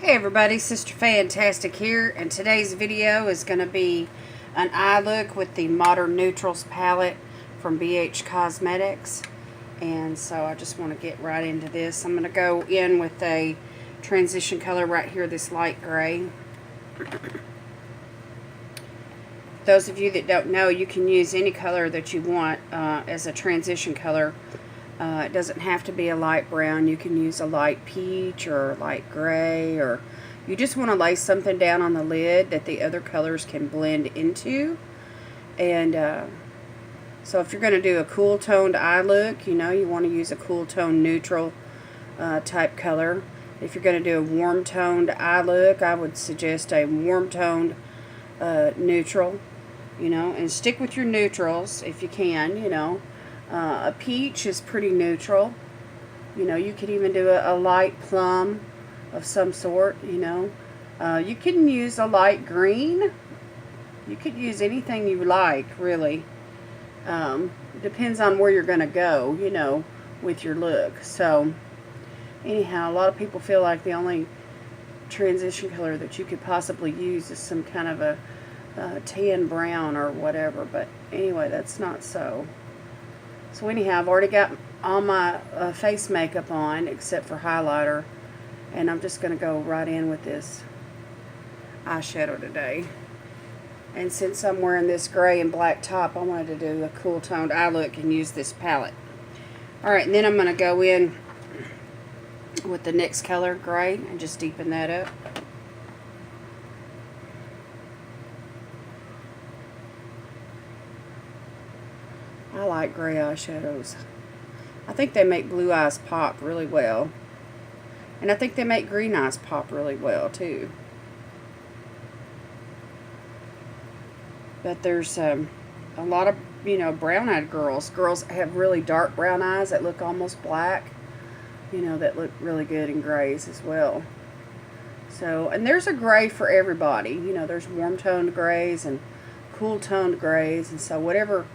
Hey everybody, Sister Fantastic here, and today's video is going to be an eye look with the Modern Neutrals palette from BH Cosmetics. And so I just want to get right into this. I'm going to go in with a transition color right here, this light gray. Those of you that don't know, you can use any color that you want as a transition color. It doesn't have to be a light brown. You can use a light peach or light gray, or you just want to lay something down on the lid that the other colors can blend into. And so if you're going to do a cool toned eye look, you want to use a cool tone neutral type color. If you're going to do a warm toned eye look, I would suggest a warm toned neutral, and stick with your neutrals if you can, a peach is pretty neutral. You could even do a light plum of some sort, You can use a light green. You could use anything you like, really. Depends on where you're going to go, with your look. So, anyhow, a lot of people feel like the only transition color that you could possibly use is some kind of a tan brown or whatever. But anyway, that's not so. So anyhow, I've already got all my face makeup on except for highlighter, and I'm just going to go right in with this eyeshadow today. And since I'm wearing this gray and black top, I wanted to do a cool toned eye look and use this palette. Alright, and then I'm going to go in with the next color, gray, and just deepen that up. I like gray eyeshadows. I think they make blue eyes pop really well. And I think they make green eyes pop really well too. But there's a lot of, brown-eyed girls. Girls have really dark brown eyes that look almost black. That look really good in grays as well. So, and there's a gray for everybody. There's warm-toned grays and cool-toned grays. And so whatever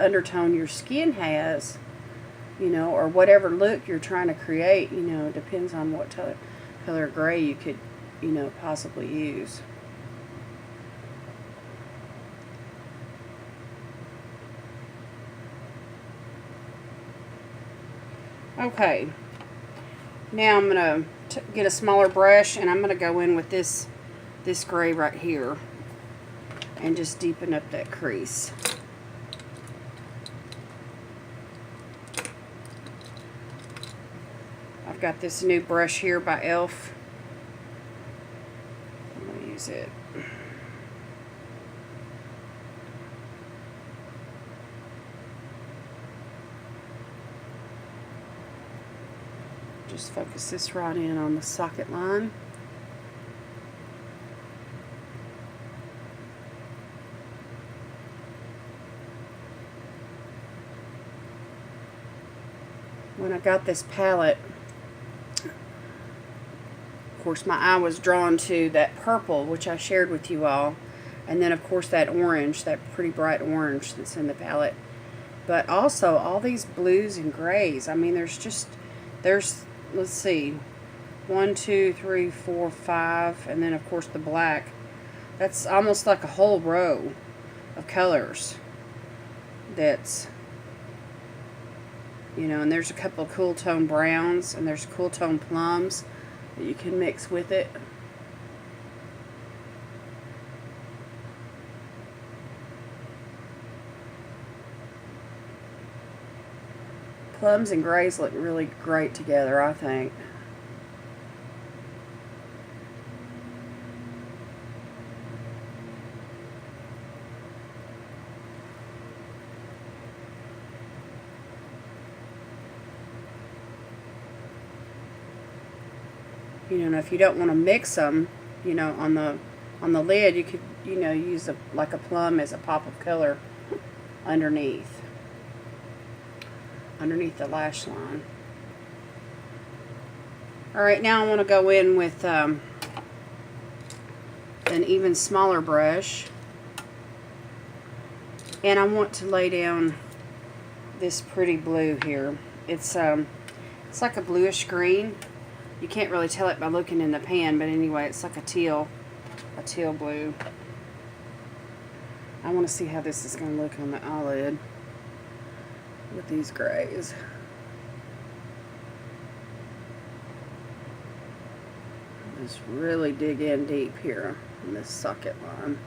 undertone your skin has, or whatever look you're trying to create, depends on what color gray you could, possibly use. Okay, now I'm going to get a smaller brush, and I'm going to go in with this gray right here and just deepen up that crease. I've got this new brush here by e.l.f. I'm going to use it. Just focus this right in on the socket line. When I got this palette, of course, my eye was drawn to that purple, which I shared with you all. And then, of course, that orange, that pretty bright orange that's in the palette. But also, all these blues and grays. I mean, there's, let's see, 1, 2, 3, 4, 5. And then, of course, the black. That's almost like a whole row of colors. That's, and there's a couple of cool tone browns. And there's cool tone plums that you can mix with it. Plums and grays look really great together, I think. And if you don't want to mix them, on the lid, you could, use like a plum as a pop of color underneath the lash line. Alright, now I want to go in with an even smaller brush, and I want to lay down this pretty blue here. It's like a bluish green, You can't really tell it by looking in the pan, but anyway, it's like a teal blue. I want to see how this is going to look on the eyelid with these grays. Just really dig in deep here in this socket line.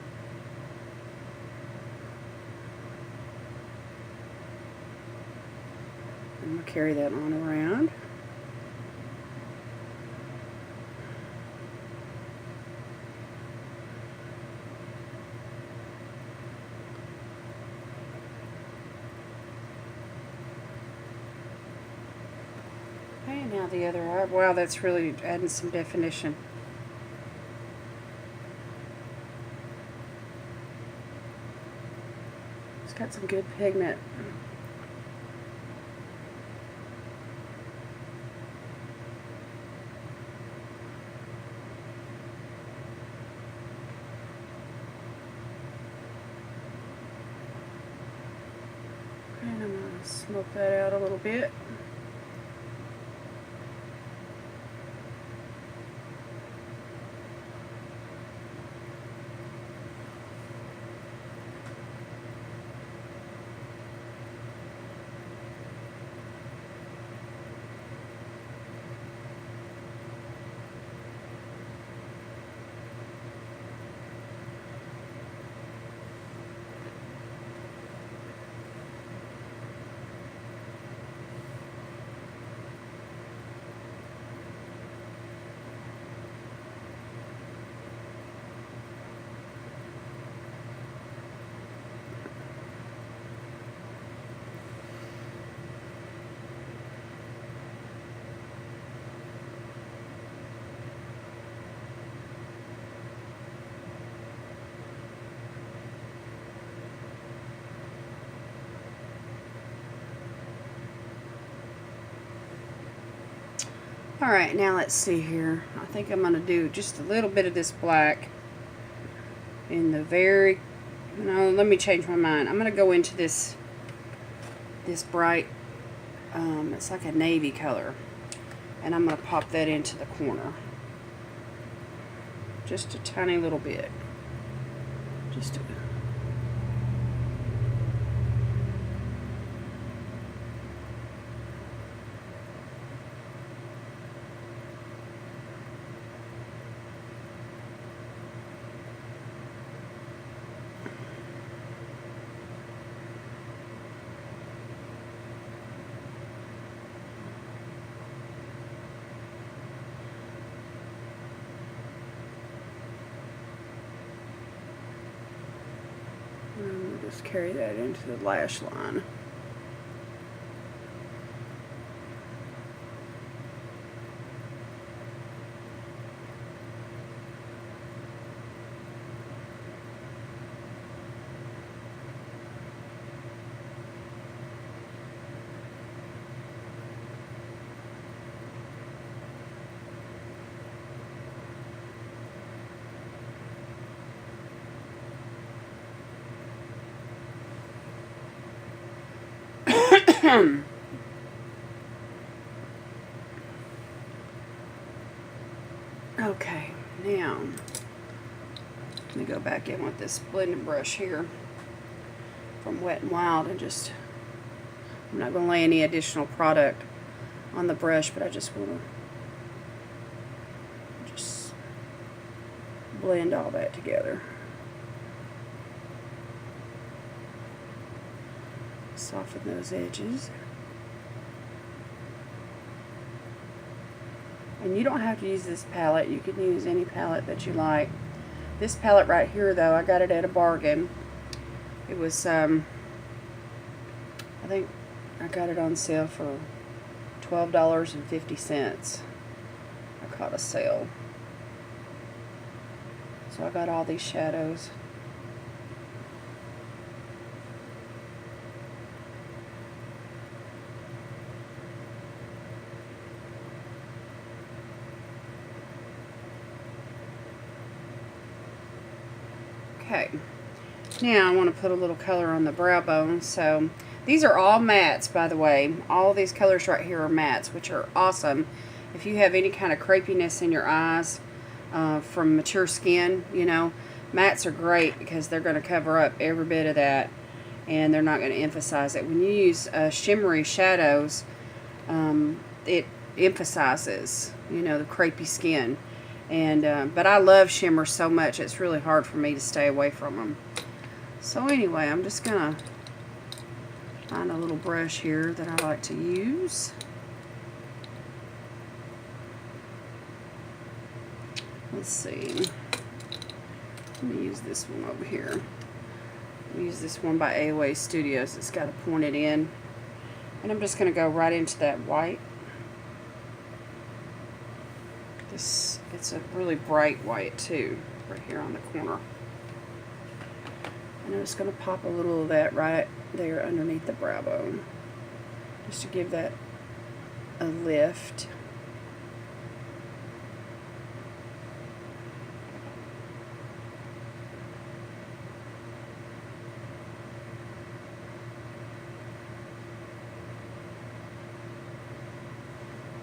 I'm going to carry that on around. Okay, now the other eye. Wow, that's really adding some definition. It's got some good pigment. And I'm going to smoke that out a little bit. Alright, now let's see here. I think I'm going to do just a little bit of this black in the very... No, let me change my mind. I'm going to go into this bright, it's like a navy color. And I'm going to pop that into the corner. Just a tiny little bit. Just a... Just carry that into the lash line. Okay, now let me go back in with this blending brush here from Wet n Wild and just, I'm not going to lay any additional product on the brush, but I just want to just blend all that together. Soften those edges. And you don't have to use this palette. You can use any palette that you like. This palette right here, though, I got it at a bargain. It was, I think I got it on sale for $12.50. I caught a sale. So I got all these shadows. Okay, now I want to put a little color on the brow bone. So these are all mattes, by the way. All these colors right here are mattes, which are awesome. If you have any kind of crepiness in your eyes from mature skin, you know, mattes are great because they're going to cover up every bit of that, and they're not going to emphasize it. When you use shimmery shadows, it emphasizes, you know, the crepey skin. And but I love shimmer so much, it's really hard for me to stay away from them. So anyway, I'm just going to find a little brush here that I like to use. Let's see. I'm going to use this one over here. Use this one by AOA Studios. It's got a pointed end. And I'm just going to go right into that white. It's a really bright white too, right here on the corner. And I'm just going to pop a little of that right there underneath the brow bone, just to give that a lift.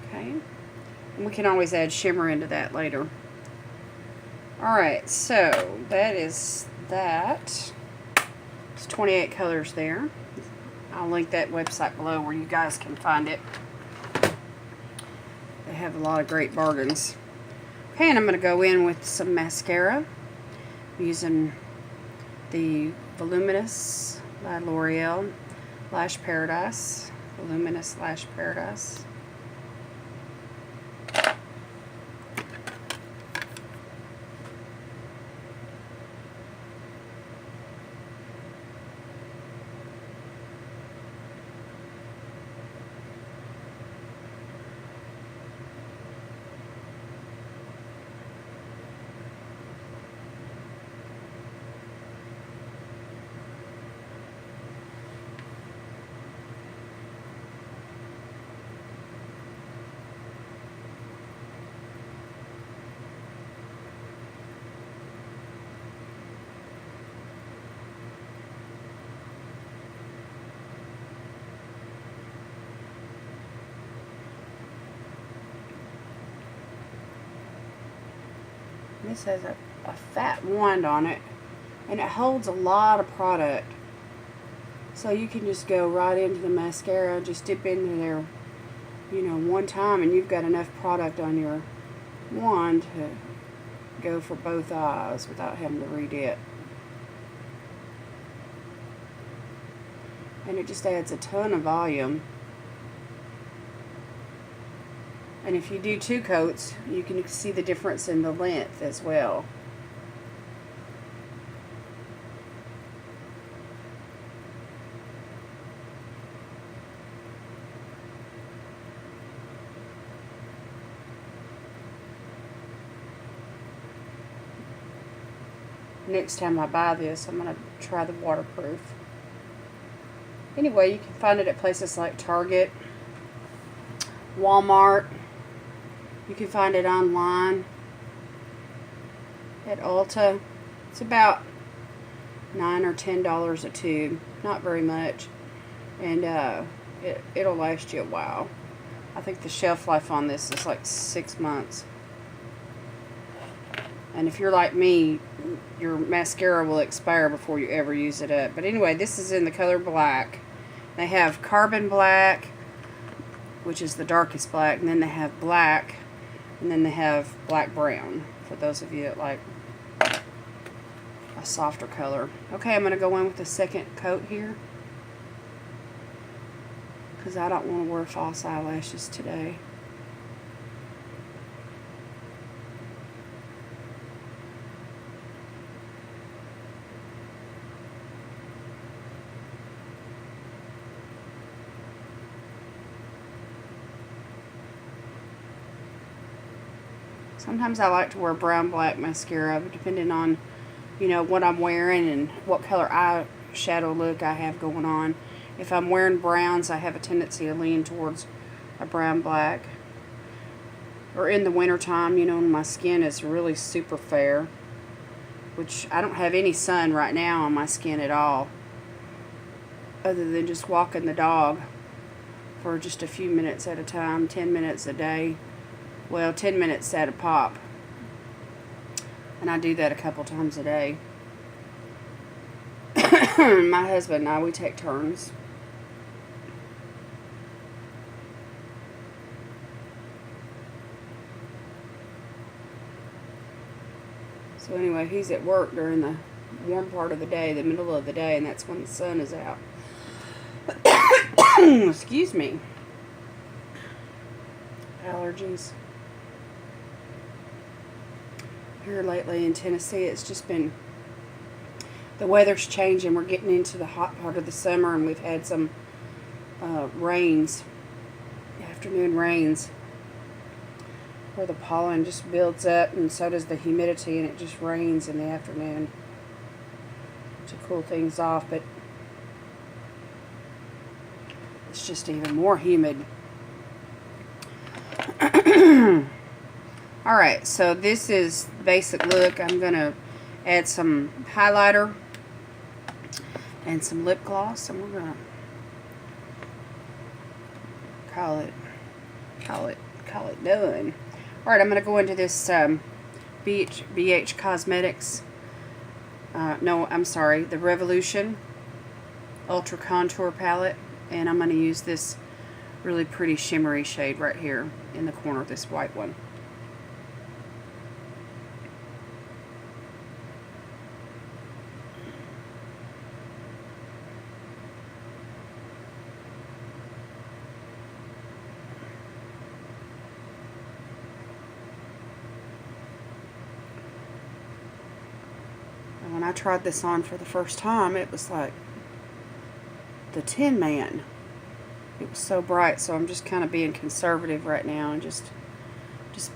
Okay. And we can always add shimmer into that later. Alright, so that is that. It's 28 colors there. I'll link that website below where you guys can find it. They have a lot of great bargains. Okay, and I'm going to go in with some mascara. I'm using the Voluminous by L'Oreal Lash Paradise. Voluminous Lash Paradise. This has a fat wand on it, and it holds a lot of product. So you can just go right into the mascara, just dip into there, you know, one time, and you've got enough product on your wand to go for both eyes without having to read it. And it just adds a ton of volume. And if you do 2 coats, you can see the difference in the length as well. Next time I buy this, I'm going to try the waterproof. Anyway, you can find it at places like Target, Walmart. You can find it online at Ulta. It's about $9 or $10 a tube, not very much, and it'll last you a while. I think the shelf life on this is like 6 months. And if you're like me, your mascara will expire before you ever use it up. But anyway, this is in the color black. They have carbon black, which is the darkest black, and then they have black, and then they have black brown, for those of you that like a softer color. Okay, I'm going to go in with the second coat here, because I don't want to wear false eyelashes today. Sometimes I like to wear brown black mascara, depending on, you know, what I'm wearing and what color eyeshadow look I have going on. If I'm wearing browns, I have a tendency to lean towards a brown black. Or in the wintertime, you know, when my skin is really super fair, which I don't have any sun right now on my skin at all, other than just walking the dog for just a few minutes at a time, 10 minutes a day. Well, 10 minutes at a pop. And I do that a couple times a day. My husband and I, we take turns. So anyway, he's at work during the warm part of the day, the middle of the day, and that's when the sun is out. Excuse me. Allergies. Here lately in Tennessee, it's just been, the weather's changing. We're getting into the hot part of the summer, and we've had some rains, afternoon rains, where the pollen just builds up, and so does the humidity, and it just rains in the afternoon to cool things off. But it's just even more humid. Alright, so this is the basic look. I'm going to add some highlighter and some lip gloss, and we're going to call it done. Alright, I'm going to go into this BH Cosmetics, no, I'm sorry, the Revolution Ultra Contour Palette, and I'm going to use this really pretty shimmery shade right here in the corner, this white one. And when I tried this on for the first time, it was like the Tin Man. It was so bright, so I'm just kind of being conservative right now and just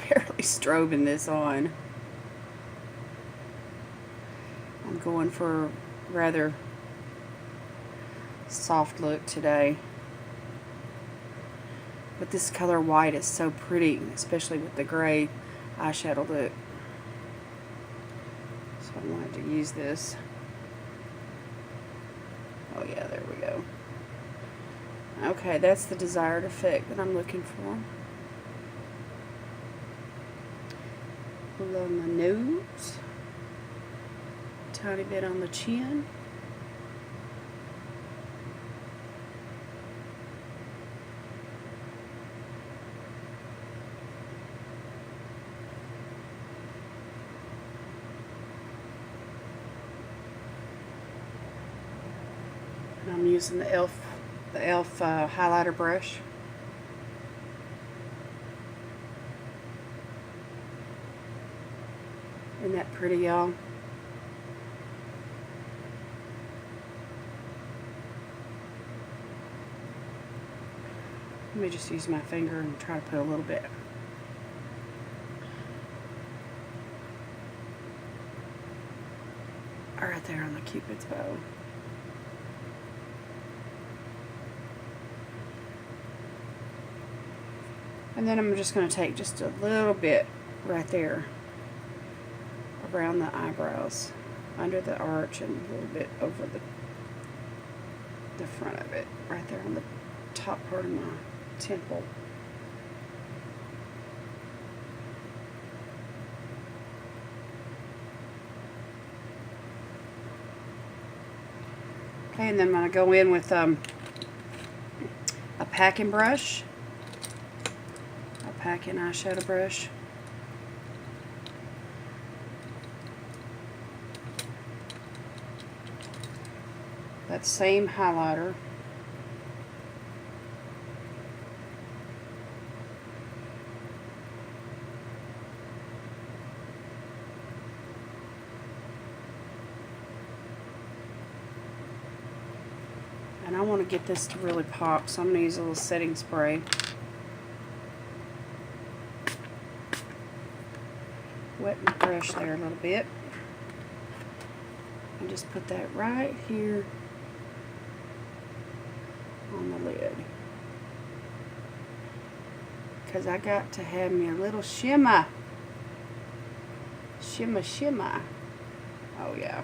barely strobing this on. I'm going for a rather soft look today. But this color white is so pretty, especially with the gray eyeshadow look. So I wanted to use this. Oh yeah, there we go. Okay, that's the desired effect that I'm looking for. Along the nose. Tiny bit on the chin. And I'm using the e.l.f. highlighter brush. Isn't that pretty, y'all? Let me just use my finger and try to put a little bit. Right there on the Cupid's bow. And then I'm just going to take just a little bit right there around the eyebrows, under the arch, and a little bit over the front of it, right there on the top part of my temple. Okay, and then I'm going to go in with a packing brush. Packing eyeshadow brush. That same highlighter. And I want to get this to really pop, so I'm going to use a little setting spray. Wet my brush there a little bit, and just put that right here on the lid, because I got to have me a little shimmer. Shimmer. Oh yeah.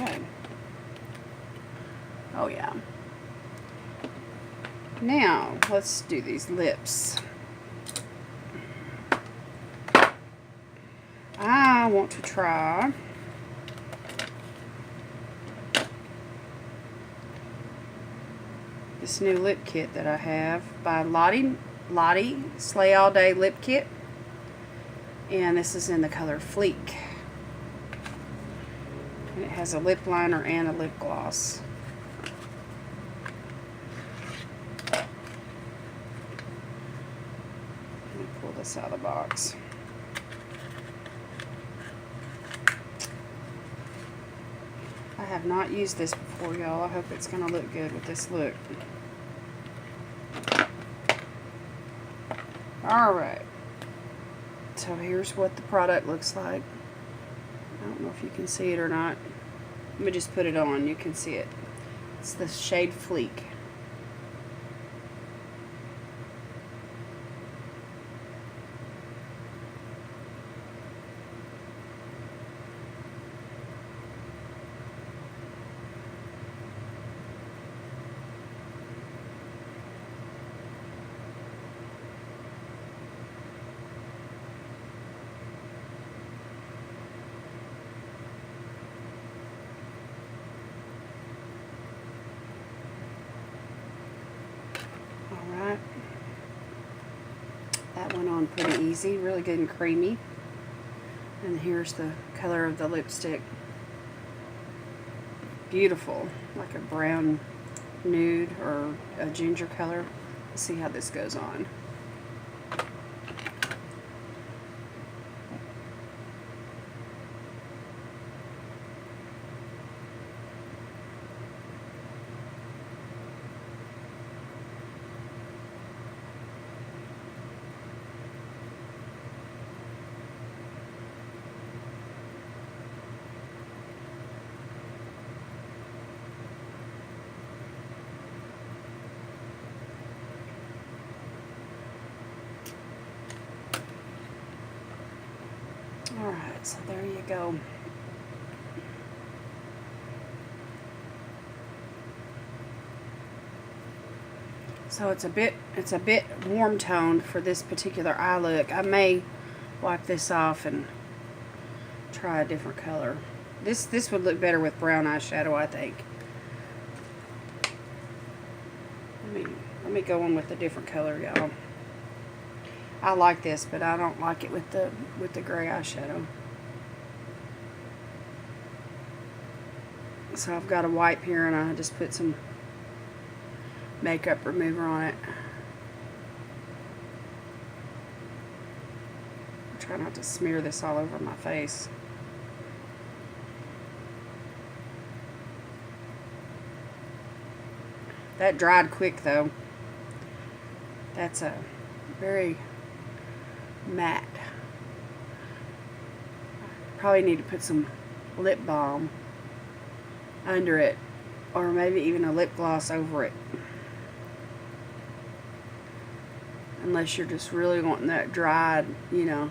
Okay. Oh yeah. Now, let's do these lips. I want to try this new lip kit that I have by Lottie Slay All Day Lip Kit. And this is in the color Fleek. And it has a lip liner and a lip gloss. Let me pull this out of the box. I have not used this before, y'all. I hope it's going to look good with this look. Alright. So here's what the product looks like. I don't know if you can see it or not. Let me just put it on. You can see it. It's the shade Fleek. Alright. That went on pretty easy, really good and creamy. And here's the color of the lipstick. Beautiful, like a brown nude or a ginger color. Let's see how this goes on. Alright, so there you go. So it's a bit warm toned for this particular eye look. I may wipe this off and try a different color. This would look better with brown eyeshadow, I think. Let me go in with a different color, y'all. I like this, but I don't like it with the gray eyeshadow. So I've got a wipe here, and I just put some makeup remover on it. Try not to smear this all over my face. That dried quick, though. That's a very matte. Probably need to put some lip balm under it, or maybe even a lip gloss over it, unless you're just really wanting that dried, you know,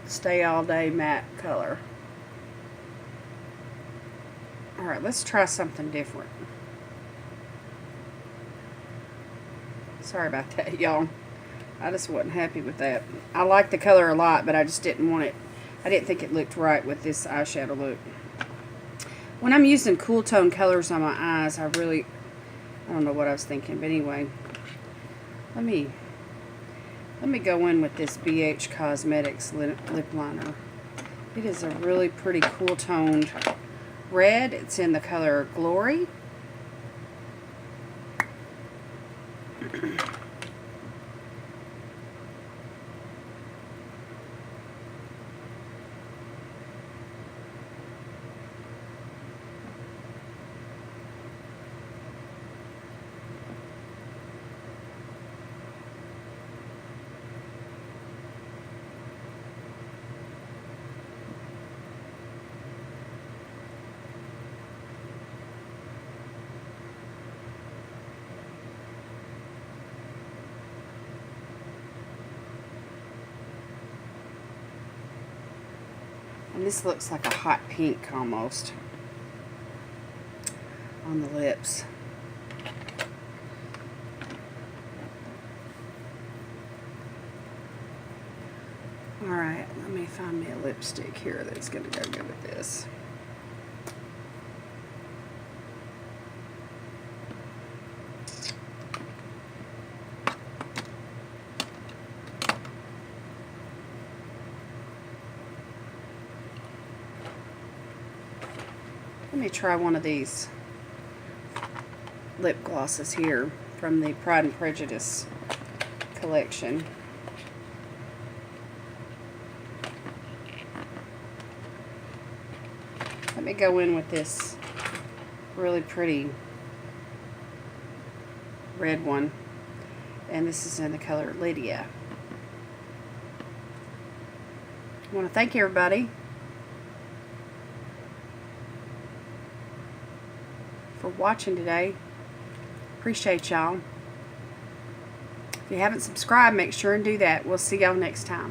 stay all day matte color. Alright, let's try something different. Sorry about that, y'all. I just wasn't happy with that. I like the color a lot, but I just didn't want it. I didn't think it looked right with this eyeshadow look. When I'm using cool tone colors on my eyes, I don't know what I was thinking, but anyway. Let me go in with this BH Cosmetics lip liner. It is a really pretty cool toned red. It's in the color Glory. And this looks like a hot pink almost on the lips. Alright, let me find me a lipstick here that's going to go good with this. Let me try one of these lip glosses here from the Pride and Prejudice collection. Let me go in with this really pretty red one, and this is in the color Lydia. I want to thank everybody for watching today. Appreciate y'all. If you haven't subscribed, make sure and do that. We'll see y'all next time.